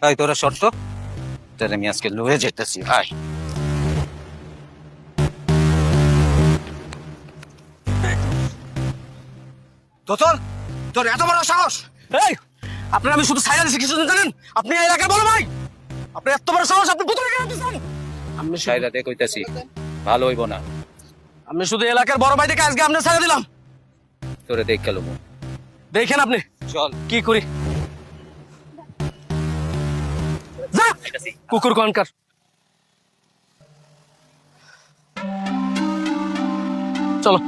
এই তোরা শর্ত তাহলে আমি আজকে লয়ে যেতেছি। আয় তোর তোর এত বড় সাহস! এই আপনার আমি শুধু সাইরা দিছি, কিছু জানেন? আপনি এই এলাকার বড় ভাই, আপনার এত বড় সাহস, আপনি পুতুল কেন দিচ্ছেন? আমি সাইরা দে কইতাছি, ভালো হইব না। আমি শুধু এলাকার বড় ভাই দেখে আজকে আপনার সাইরা দিলাম। তোরে দেখ গেল দেখেন আপনি চল কি করি। যা কুকুর কনকার। চলো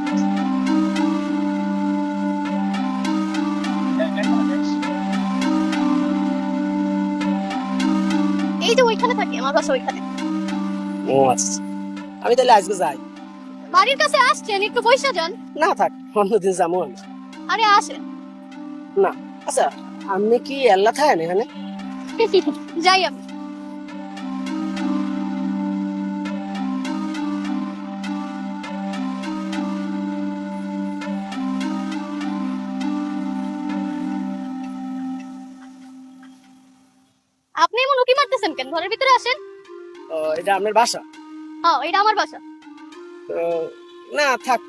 এই যে ওইখানে থাকে, আমার বাসা ওইখানে। ও আচ্ছা, আমি তাহলে আজকে যাই। বাড়ির কাছে আসছেন, একটু বইসা যান। না থাক, অন্যদিন যাবো আমি। আরে আসেন। না আচ্ছা, আপনি কি এল্লা থাকেন এখানে? যাই আমি। আপনি এমন উকি মারতেছেন কেন? ঘরের ভিতরে আসেন। এটা আপনার বাসা? হ্যাঁ, এটা আমার বাসা। তো, না থাক,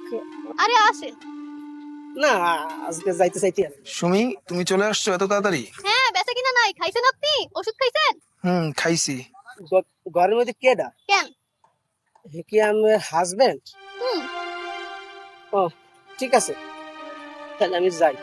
আরে আসেন। না আজকে যাইতে চাইতে আর। সুমি, তুমি চলে আসছো এত তাড়াতাড়ি? হ্যাঁ, বেচা কিনা নাই। খাইছেন আপনি? ওষুধ খাইছেন? খাইছি। ঘরের মধ্যে কেডা? কেন? হে কি আমার হাজবেন্ড? হুম। ও ঠিক আছে, তাহলে আমি যাই।